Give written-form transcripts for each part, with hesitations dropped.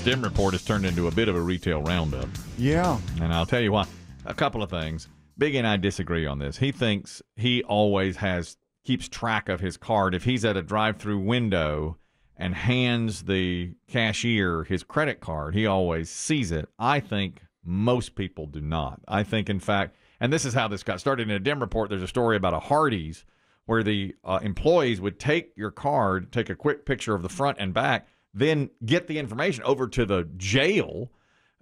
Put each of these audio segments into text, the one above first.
Demm report has turned into a bit of a retail roundup. Yeah. And I'll tell you why. A couple of things. Biggie and I disagree on this. He thinks he always keeps track of his card. If he's at a drive-thru window and hands the cashier his credit card, he always sees it. I think most people do not. I think, in fact, and this is how this got started in a Demm report, there's a story about a Hardee's where the employees would take your card, take a quick picture of the front and back, then get the information over to the jail,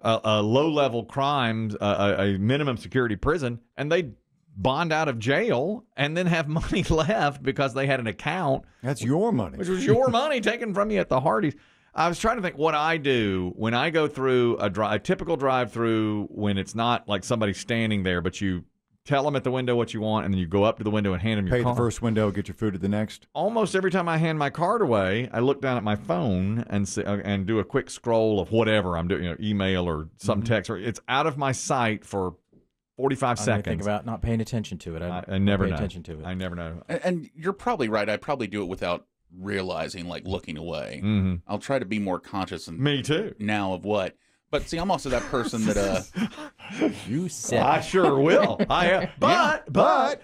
low-level crimes, a minimum security prison, and they bond out of jail and then have money left because they had an account. That's your money. Which was your money taken from you at the Hardee's. I was trying to think what I do when I go through a typical drive-through when it's not like somebody standing there, but you tell them at the window what you want, and then you go up to the window and hand them your card. Pay the first window, get your food at the next. Almost every time I hand my card away, I look down at my phone and do a quick scroll of whatever I'm doing, email or some text. Or it's out of my sight for 45 seconds. Think about not paying attention to it. I never know. Attention to it. I never know. And you're probably right. I probably do it without realizing, like looking away. Mm-hmm. I'll try to be more conscious. Me too. Now of what. But see, I'm also that person that you said I sure will. But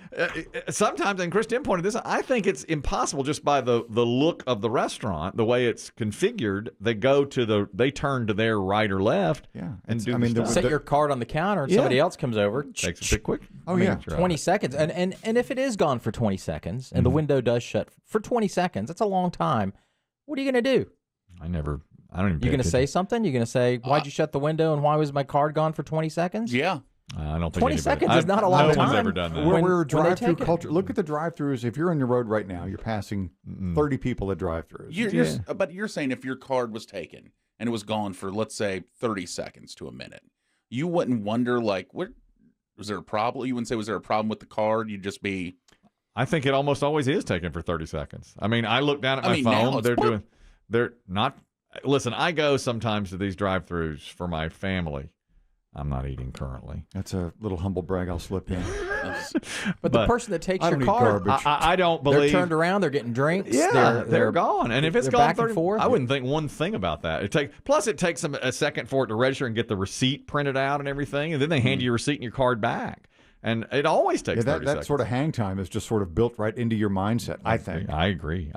sometimes, and Chris Demm pointed this out, I think it's impossible just by the look of the restaurant, the way it's configured. They turn to their right or left. Yeah, and set your card on the counter, and somebody else comes over, takes a bit quick. 20 seconds, and if it is gone for 20 seconds, and the window does shut for 20 seconds, that's a long time. What are you going to do? I don't even. You're going to say something? You're going to say, why'd you shut the window and why was my card gone for 20 seconds? Yeah. I don't think 20 seconds is not a long time. No one's ever done that. We're a drive-thru culture. Look at the drive-thrus. If you're on your road right now, you're passing 30 people at drive-thrus. But you're saying if your card was taken and it was gone for, let's say, 30 seconds to a minute, you wouldn't wonder, like, what was there a problem? You wouldn't say, was there a problem with the card? You'd just be... I think it almost always is taken for 30 seconds. I mean, I look down at my phone. They're not... Listen, I go sometimes to these drive-thrus for my family. I'm not eating currently. That's a little humble brag I'll slip in. But the person that takes your card, I don't believe... They're turned around, they're getting drinks. Yeah, they're gone. And if it's gone back and forth, I wouldn't think one thing about that. Plus, it takes them a second for it to register and get the receipt printed out and everything, and then they hand you your receipt and your card back. And it always takes 30 seconds. That sort of hang time is just sort of built right into your mindset, I think. I agree.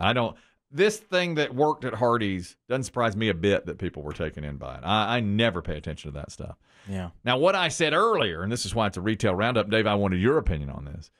This thing that worked at Hardee's doesn't surprise me a bit that people were taken in by it. I never pay attention to that stuff. Yeah. Now, what I said earlier, and this is why it's a retail roundup, Dave, I wanted your opinion on this.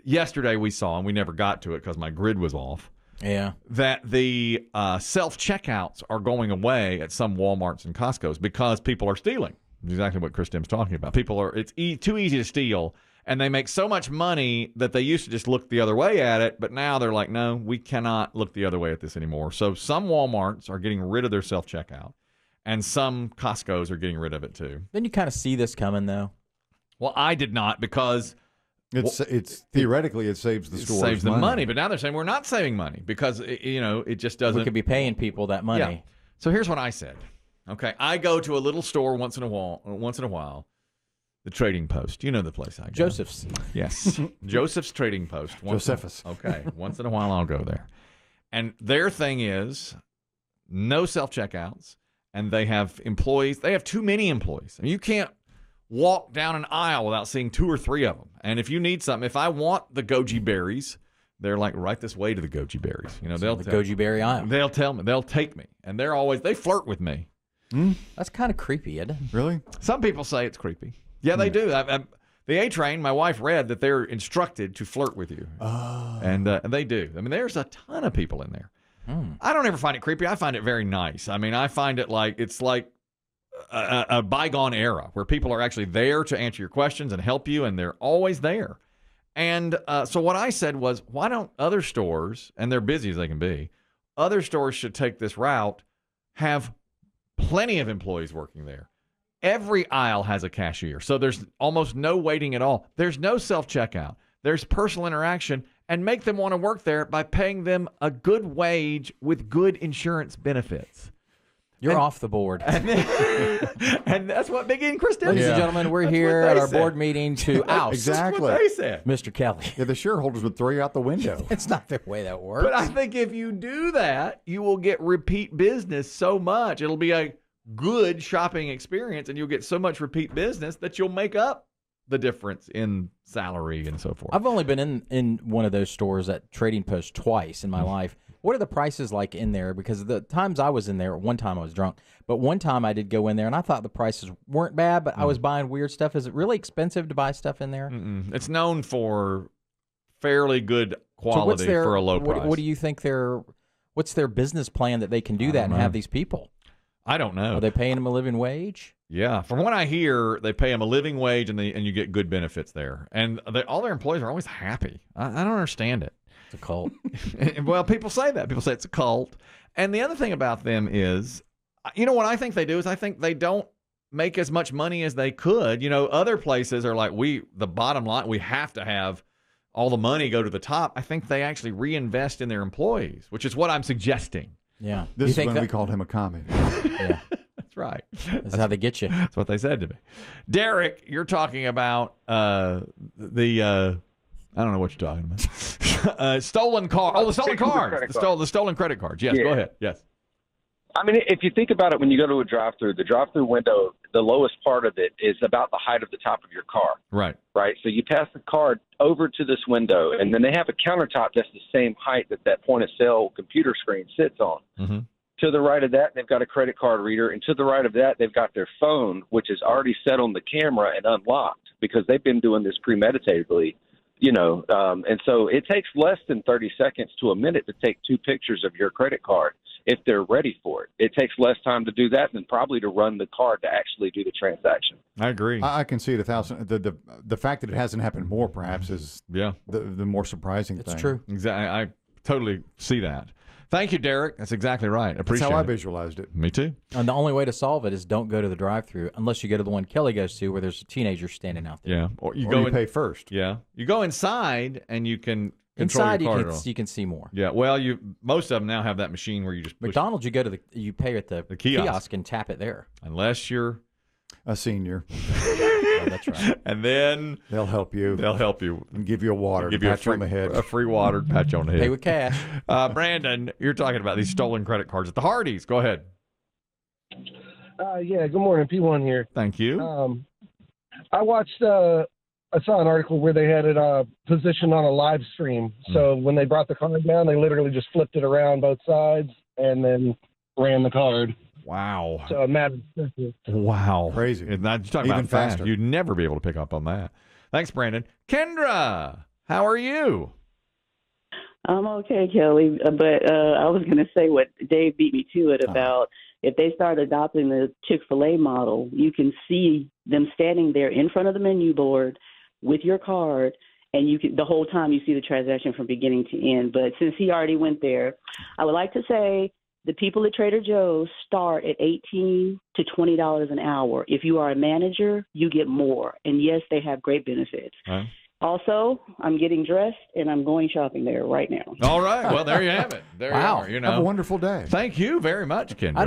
Yesterday we saw, and we never got to it because my grid was off, that the self-checkouts are going away at some Walmarts and Costco's because people are stealing. Exactly what Chris Demm's talking about. It's too easy to steal. And they make so much money that they used to just look the other way at it, but now they're like, no, we cannot look the other way at this anymore. So some Walmarts are getting rid of their self-checkout, and some Costco's are getting rid of it too. Then you kind of see this coming, though. Well, I did not because it's theoretically it saves the stores saves the money, but now they're saying we're not saving money because it just doesn't. We could be paying people that money. Yeah. So here's what I said. Okay, I go to a little store once in a while. The Trading Post. You know the place I go. Joseph's. Yes. Joseph's Trading Post. Josephus. Okay. Once in a while I'll go there. And their thing is no self-checkouts, and they have employees. They have too many employees. I mean, you can't walk down an aisle without seeing 2 or 3 of them. And if you need something, if I want the goji berries, they're like, right this way to the goji berries. The goji berry aisle. They'll tell me. They'll take me. And they flirt with me. That's kind of creepy, isn't it? Really? Some people say it's creepy. Yeah, they do. The A-Train, my wife read that they're instructed to flirt with you. Oh. And they do. I mean, there's a ton of people in there. I don't ever find it creepy. I find it very nice. I mean, I find it like it's like a bygone era where people are actually there to answer your questions and help you, and they're always there. And so what I said was, why don't other stores, and they're busy as they can be, other stores should take this route, have plenty of employees working there. Every aisle has a cashier, so there's almost no waiting at all. There's no self-checkout. There's personal interaction, and make them want to work there by paying them a good wage with good insurance benefits. You're off the board. And that's what Biggie and Chris did. Ladies and gentlemen, we're here at our board meeting to oust exactly what they said. Mr. Kelly. Yeah, the shareholders would throw you out the window. It's not the way that works. But I think if you do that, you will get repeat business so much. It'll be a good shopping experience, and you'll get so much repeat business that you'll make up the difference in salary and so forth. I've only been in one of those stores at Trading Post twice in my life. What are the prices like in there? Because the times I was in there, one time I was drunk, but one time I did go in there and I thought the prices weren't bad, but I was buying weird stuff. Is it really expensive to buy stuff in there? It's known for fairly good quality for a low price. What do you think what's their business plan that they can do that and have these people? I don't know. Are they paying them a living wage? Yeah, from what I hear, they pay them a living wage, and you get good benefits there. And all their employees are always happy. I don't understand it. It's a cult. Well, people say that. People say it's a cult. And the other thing about them is, what I think they do is I think they don't make as much money as they could. Other places are like, the bottom line, we have to have all the money go to the top. I think they actually reinvest in their employees, which is what I'm suggesting. Yeah. This is when we called him a commie. Yeah. That's right. That's how they get you. That's what they said to me. Derek, you're talking about I don't know what you're talking about. Stolen car. Oh, the stolen cards. The stolen credit cards. Yes, go ahead. Yes. I mean, if you think about it, when you go to a drive-thru, the drive-thru window, the lowest part of it is about the height of the top of your car. Right. Right. So you pass the card over to this window, and then they have a countertop that's the same height that point-of-sale computer screen sits on. Mm-hmm. To the right of that, they've got a credit card reader, and to the right of that, they've got their phone, which is already set on the camera and unlocked because they've been doing this premeditatedly. And so it takes less than 30 seconds to a minute to take 2 pictures of your credit card if they're ready for it. It takes less time to do that than probably to run the card to actually do the transaction. I agree. I can see it 1,000. The fact that it hasn't happened more perhaps is the more surprising thing. It's true. Exactly. I totally see that. Thank you, Derek. That's exactly right. Appreciate it. That's how I visualized it. Me too. And the only way to solve it is don't go to the drive-thru unless you go to the one Kelly goes to where there's a teenager standing out there. Yeah. Or you pay first. Yeah. You go inside and you can control inside your card. you can see more. Yeah. Well, most of them now have that machine where you just push McDonald's, you pay at the kiosk and tap it there. Unless you're a senior. Oh, that's right. And then they'll help you and give you a water, give you pat you on the head, a free water, pat you on the head. Pay with cash. Brandon, you're talking about these stolen credit cards at the Hardees. Go ahead. Good morning. P1 here. Thank you. I watched. I saw an article where they had it positioned on a live stream. So when they brought the card down, they literally just flipped it around both sides and then ran the card. Wow. So a matter of seconds. Wow. Crazy. You're talking Even about fast. faster. You'd never be able to pick up on that. Thanks, Brandon. Kendra, how are you? I'm okay, Kelly, but I was going to say what Dave beat me to it about if they start adopting the ChickfilA model, you can see them standing there in front of the menu board with your card, and you can the whole time you see the transaction from beginning to end. But since he already went there, I would like to say the people at Trader Joe's start at $18 to $20 an hour. If you are a manager, you get more. And yes, they have great benefits. Right. Also, I'm getting dressed and I'm going shopping there right now. All right. Well, there you have it. There you are. Have a wonderful day. Thank you very much, Kendra. How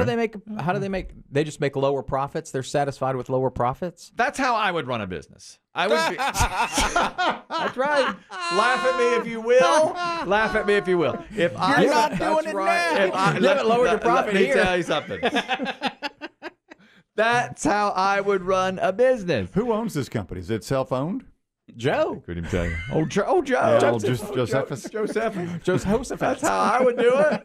do they make they just make lower profits? They're satisfied with lower profits? That's how I would run a business. I would be. That's right. Laugh at me if you will. Laugh at me if you will. If I, You're not doing it now. If I, You haven't lowered your profit Let me here. tell you something. That's how I would run a business. Who owns this company? Is it self-owned? Joe. Couldn't even tell you. Oh, Joe. Josephus. Josephus. That's how I would do it.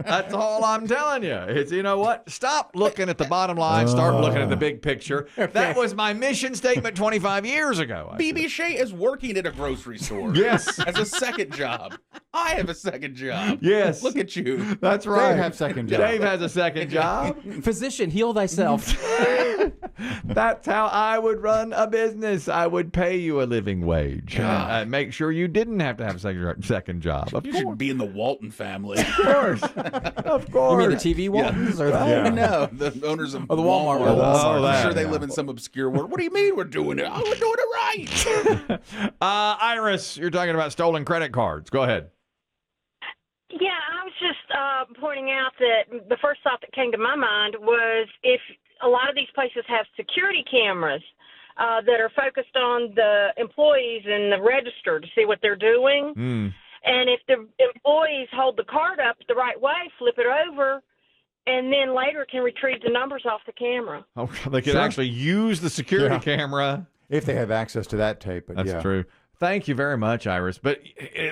That's all I'm telling you. It's, you know what? Stop looking at the bottom line. Start looking at the big picture. That was my mission statement 25 years ago. BB Shea is working at a grocery store. Yes. As a second job. I have a second job. Yes. Look at you. That's right. Dave has second job. Dave has a second job. Physician, heal thyself. That's how I would run a business. I would pay you a living wage. Make sure you didn't have to have a second job. Of You course. should be in the Walton family. Of course. Of You course. mean the TV Waltons? Or Yeah. No, the owners of Oh, the Walmart Walmart. ones. Oh, I'm sure that, they yeah. live in some obscure world. What do you mean we're doing it? Oh, we're doing it right. Iris, you're talking about stolen credit cards. Go ahead. Yeah, I was just pointing out that the first thought that came to my mind was if a lot of these places have security cameras that are focused on the employees in the register to see what they're doing. And if the employees hold the card up the right way, flip it over, and then later can retrieve the numbers off the camera. Oh, they could actually use the security camera. If they have access to that tape. But That's true. Thank you very much, Iris. But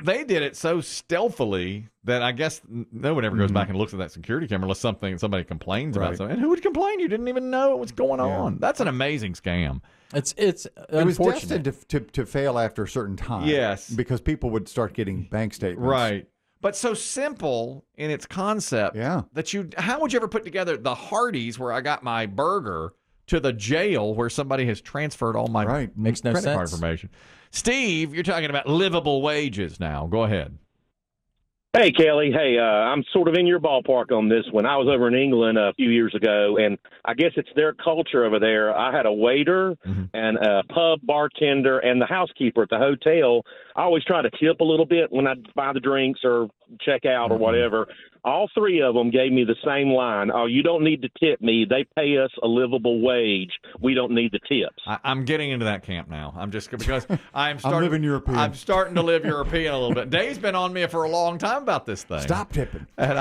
they did it so stealthily that I guess no one ever goes back and looks at that security camera unless somebody complains about something. And who would complain? You didn't even know what was going on. That's an amazing scam. It was destined to fail after a certain time. Yes. Because people would start getting bank statements. Right. But so simple in its concept that how would you ever put together the Hardee's where I got my burger to the jail where somebody has transferred all my Makes no credit card sense. information? Steve, you're talking about livable wages now. Go ahead. Hey, Kelly. Hey, I'm sort of in your ballpark on this one. I was over in England a few years ago, and I guess it's their culture over there. I had a waiter and a pub bartender and the housekeeper at the hotel. I always try to tip a little bit when I buy the drinks or check out or whatever. All three of them gave me the same line. Oh, you don't need to tip me. They pay us a livable wage. We don't need the tips. I'm getting into that camp now. I'm just because I'm living European. I'm starting to live European a little bit. Dave's been on me for a long time about this thing. Stop tipping. And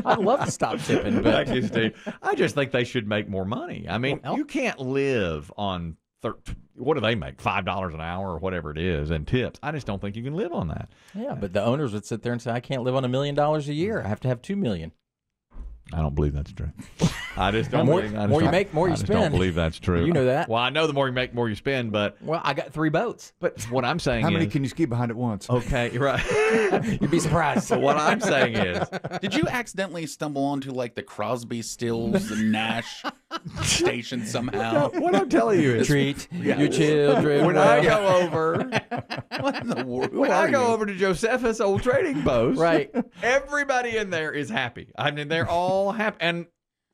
I'd love to stop tipping, but thank you, Steve. I just think they should make more money. I mean, you can't live on what do they make? $5 an hour or whatever it is, and tips. I just don't think you can live on that. Yeah, but the owners would sit there and say, "I can't live on $1 million a year. I have to have $2 million." I don't believe that's true. I just don't. More believe, you make, more you I just don't spend. believe that's true. You know that. Well, I know the more you make, more you spend. But I got 3 boats. But what I'm saying How is, many can you ski behind at once? Okay, you're right. You'd be surprised. So what I'm saying is, did you accidentally stumble onto like the Crosby, Stills, and Nash station somehow? What I'm telling you is, treat your children. when I go over, What in the world? when I go over to Josephus Old Trading Post, Right. everybody in there is happy. I mean, they're all happy, and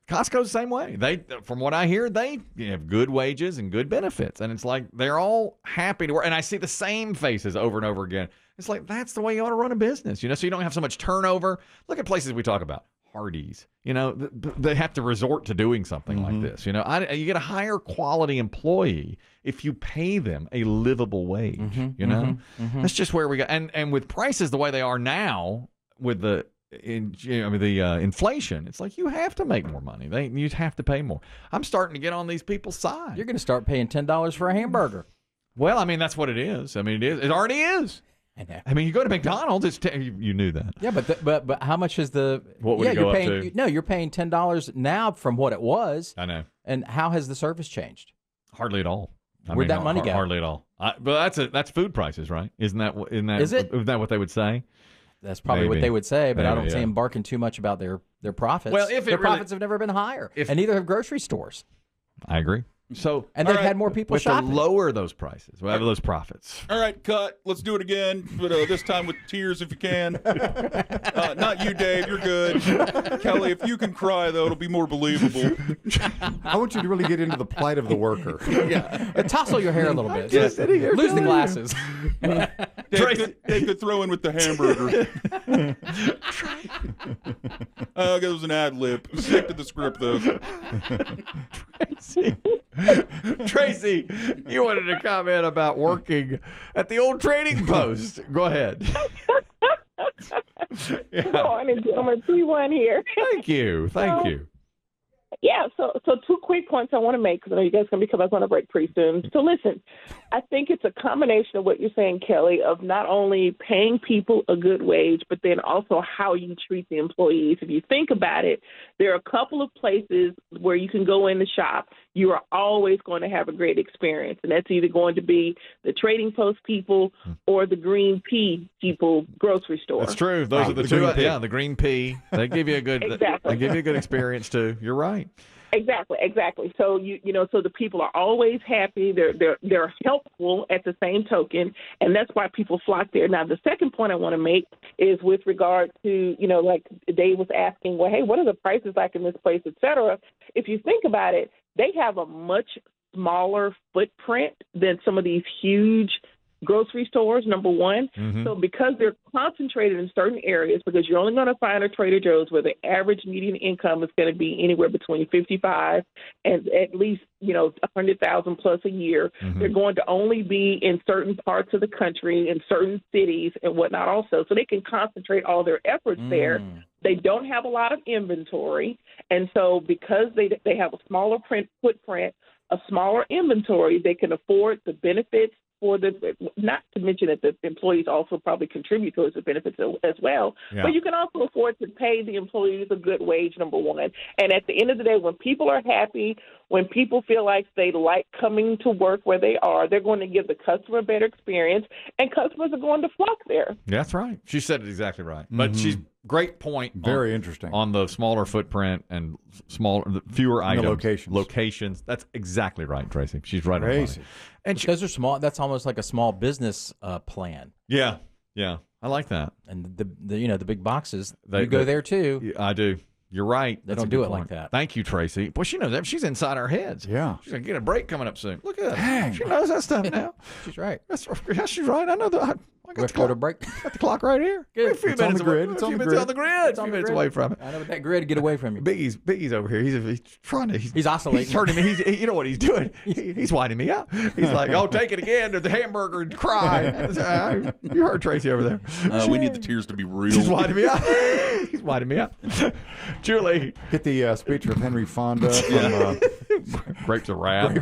Costco's the same way. They, from what I hear, they have good wages and good benefits, and it's like they're all happy to work. And I see the same faces over and over again. It's like that's the way you ought to run a business, so you don't have so much turnover. Look at places we talk about, Hardee's. They have to resort to doing something like this. You get a higher quality employee if you pay them a livable wage. That's just where we go. And with prices the way they are now, with the inflation, it's like you have to make more money. You have to pay more. I'm starting to get on these people's side. You're going to start paying $10 for a hamburger. Well, I mean, that's what it is. I mean, it already is. I know. I mean, you go to McDonald's, it's you knew that. Yeah, but how much is the? What would it go you're up paying, to? No, you're paying $10 now from what it was. I know. And how has the service changed? Hardly at all. Where'd that money go? Hardly at all. But that's food prices, right? Isn't that Is it? Isn't that what they would say? That's probably Maybe. what they would say, but I don't Maybe, see them barking too much about their profits. Well, if it their really- profits have never been higher, and neither have grocery stores. I agree. So, And all they've right, had more people we have shopping. to lower those prices. We'll have those profits. All right, cut. Let's do it again, but this time with tears if you can. Not you, Dave. You're good. Kelly, if you can cry, though, it'll be more believable. I want you to really get into the plight of the worker. Tousle your hair a little bit. just sitting here Lose the telling you. glasses. Dave could throw in with the hamburger. That was an ad lib. Stick to the script, though. Tracy, you wanted to comment about working at the old trading post. Go ahead. Good morning, gentlemen. P1 here. Thank you. Thank you. Yeah, so 2 quick points I want to make because I know you guys are going to be coming up on a break pretty soon. So listen, I think it's a combination of what you're saying, Kelly, of not only paying people a good wage, but then also how you treat the employees. If you think about it, there are a couple of places where you can go in the shop. You are always going to have a great experience, and that's either going to be the trading post people or the green pea people grocery store. That's true. Those are the two. Yeah, the green pea. They give you a good. Exactly. They give you a good experience too. You're right. Exactly. So so the people are always happy. They're helpful at the same token, and that's why people flock there. Now, the second point I want to make is with regard to like Dave was asking, well, hey, what are the prices like in this place, et cetera? If you think about it, they have a much smaller footprint than some of these huge grocery stores, number one. Mm-hmm. So because they're concentrated in certain areas, because you're only going to find a Trader Joe's where the average median income is going to be anywhere between 55 and at least, 100,000 plus a year. Mm-hmm. They're going to only be in certain parts of the country, in certain cities and whatnot also. So they can concentrate all their efforts there. They don't have a lot of inventory. And so because they have a smaller footprint, a smaller inventory, they can afford the benefits for not to mention that the employees also probably contribute towards the benefits as well. Yeah. But you can also afford to pay the employees a good wage, number one. And at the end of the day, when people are happy, when people feel like they like coming to work where they are, they're going to give the customer a better experience, and customers are going to flock there. That's right. She said it exactly right. But she's great point. Very interesting. On the smaller footprint and fewer items. Locations. That's exactly right, Tracy. She's right Crazy. on it. And Those are small. That's almost like a small business plan. Yeah. I like that. And the big boxes, you go there too. I do. You're right. They That's don't a do good it point. like that. Thank you, Tracy. Boy, she knows that. She's inside our heads. Yeah. She's going to get a break coming up soon. Look at Dang. that. She knows that stuff now. She's right. Yeah, she's right. I know that. I got the Go to clock. break. Got the clock right here. Good. A few It's on minutes the grid. away. It's A on few the minutes grid. on the grid. It's A on few the minutes grid. away from it. I know with that grid, get away from you. Biggie's over here. He's trying to. He's oscillating. He's hurting me. You know what he's doing? He's winding me up. He's like, "Oh, take it again." There's the hamburger and cry. You heard Tracy over there. We need the tears to be real. He's winding me up. He's winding me up. Julie, Get the speech of Henry Fonda from Grapes of Wrath.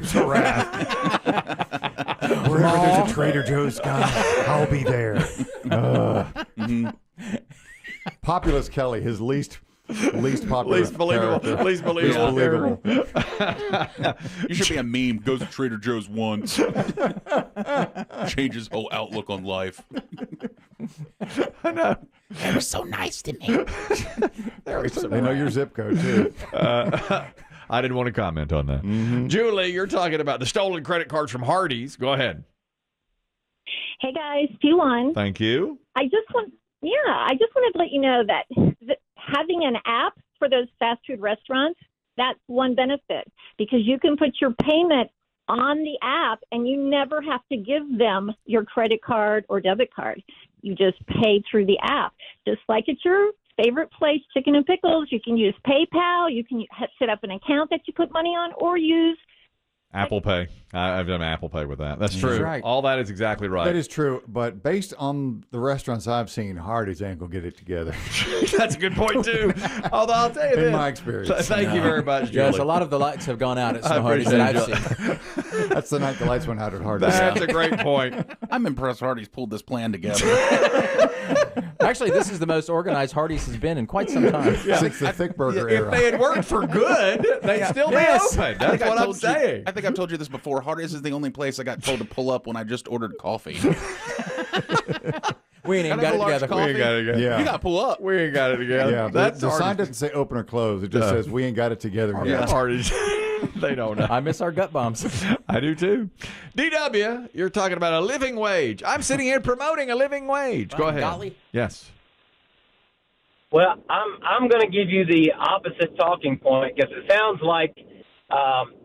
Wherever there's a Trader Joe's guy, I'll be there. Populous Kelly, his least popular Least believable. character. Least believable. You should be a meme. Goes to Trader Joe's once. Changes whole outlook on life. I know. They were so nice to me. They know your zip code, too. I didn't want to comment on that. Julie, you're talking about the stolen credit cards from Hardee's. Go ahead. Hey guys, P1. Thank you. I just wanted to let you know that having an app for those fast food restaurants, that's one benefit, because you can put your payment on the app and you never have to give them your credit card or debit card. You just pay through the app. Just like at your favorite place, Chicken and Pickles, you can use PayPal, you can set up an account that you put money on, or use Apple Pay. I've done Apple Pay with that. That's true. That's right. All that is exactly right. That is true, but based on the restaurants I've seen, Hardee's ain't going to get it together. That's a good point, too. Although I'll tell you this. In my experience. Thank you very much, Julie. Yes, a lot of the lights have gone out at I some Hardee's that I've appreciate seen. That's the night the lights went out at Hardee's. That's a great point. I'm impressed Hardee's pulled this plan together. Actually, this is the most organized Hardee's has been in quite some time. Since the thick burger If era. they had worked for good, they'd still be open. That's what I'm saying. I think I've told you this before. Hardee's is the only place I got told to pull up when I just ordered coffee. We ain't even got it together. We ain't got it together. Yeah. You got to pull up. We ain't got it together. Yeah, That's the sign Hardee's. doesn't say open or close. It just says we ain't got it together yet. Hardee's. They don't know. I miss our gut bombs. I do too. DW, you're talking about a living wage. I'm sitting here promoting a living wage. Go ahead. Golly. Yes. Well, I'm going to give you the opposite talking point, because it sounds like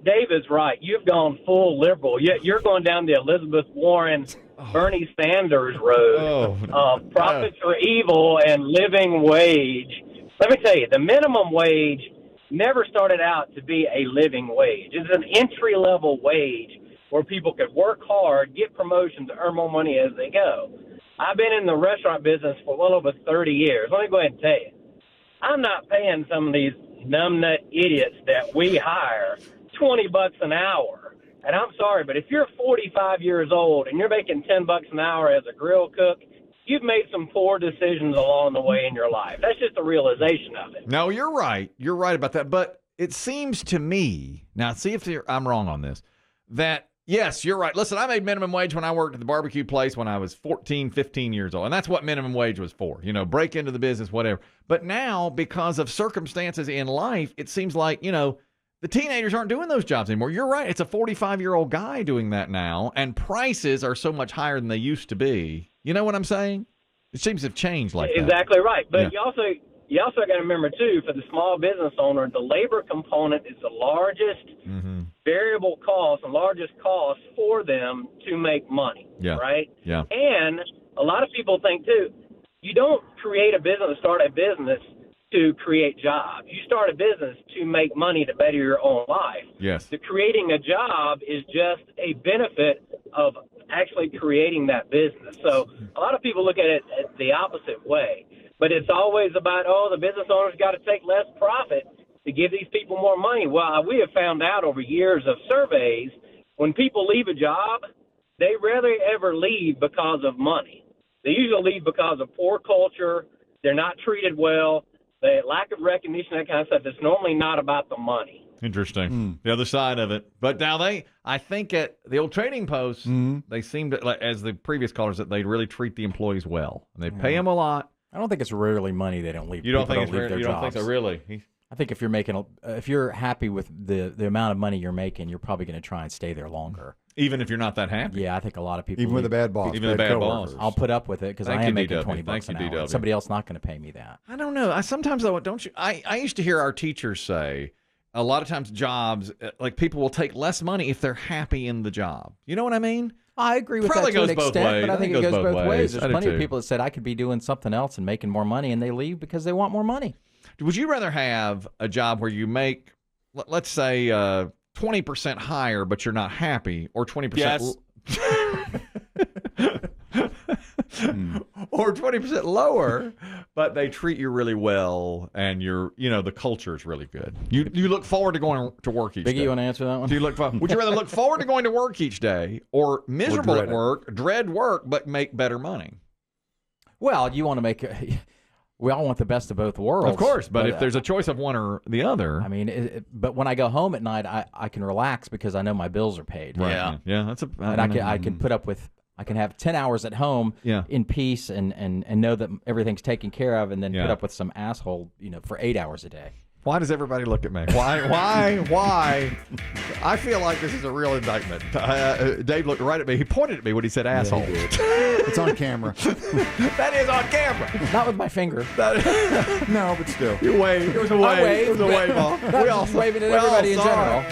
Dave is right. You've gone full liberal. You're going down the Elizabeth Warren, Bernie Sanders road. Profits are evil and living wage. Let me tell you, the minimum wage never started out to be a living wage. It's an entry-level wage where people could work hard, get promotions, earn more money as they go. I've been in the restaurant business for well over 30 years. Let me go ahead and tell you, I'm not paying some of these numbnut idiots that we hire $20 an hour. And I'm sorry, but if you're 45 years old and you're making $10 an hour as a grill cook, you've made some poor decisions along the way in your life. That's just a realization of it. No, you're right. You're right about that. But it seems to me, now see if I'm wrong on this, that yes, you're right. Listen, I made minimum wage when I worked at the barbecue place when I was 14, 15 years old. And that's what minimum wage was for, break into the business, whatever. But now, because of circumstances in life, it seems like, the teenagers aren't doing those jobs anymore. You're right. It's a 45-year-old guy doing that now. And prices are so much higher than they used to be. You know what I'm saying? It seems to have changed like that. Exactly right. But you also got to remember, too, for the small business owner, the labor component is the largest variable costs and largest costs for them to make money, right? Yeah. And a lot of people think, too, you don't create a business, start a business to create jobs. You start a business to make money to better your own life. Yes. The creating a job is just a benefit of actually creating that business. So a lot of people look at it the opposite way. But it's always about, the business owner's got to take less profit to give these people more money. Well, we have found out over years of surveys, when people leave a job, they rarely ever leave because of money. They usually leave because of poor culture, they're not treated well, the lack of recognition, that kind of stuff. It's normally not about the money. Interesting. The other side of it. But now I think at the old trading posts, they seem to, like, as the previous callers, that they really treat the employees well. And they pay them a lot. I don't think it's rarely money they don't leave. You don't think it's leave their you don't think jobs. so, really? I think if you're happy with the amount of money you're making, you're probably going to try and stay there longer. Even if you're not that happy. Yeah, I think a lot of people. Even with a bad boss. Even with a bad boss. I'll put up with it because I am making $20 an hour. Somebody else not going to pay me that. I don't know. Sometimes though, don't you? I used to hear our teachers say a lot of times jobs, like, people will take less money if they're happy in the job. You know what I mean? I agree with Probably that to an goes both extent, ways. but I think it goes both ways. There's I do plenty too. of people that said I could be doing something else and making more money, and they leave because they want more money. Would you rather have a job where you make, let's say, 20% higher, but you're not happy, or 20%? Yes. Or 20% lower, but they treat you really well, and the culture is really good. You look forward to going to work each day. Biggie, you want to answer that one? Do you would you rather look forward to going to work each day, or miserable at work, dread work, but make better money? Well, you want to make. We all want the best of both worlds. Of course, but if there's a choice of one or the other. I mean, but when I go home at night, I can relax because I know my bills are paid. Right. Yeah. That's and I can put up with. I can have 10 hours at home in peace and know that everything's taken care of, and then put up with some asshole, for 8 hours a day. Why does everybody look at me? Why? I feel like this is a real indictment. Dave looked right at me. He pointed at me when he said asshole. Yeah, it's on camera. That is on camera. Not with my finger. No, but still. You wave. It was a wave. It was a wave off. We all waving at everybody in general.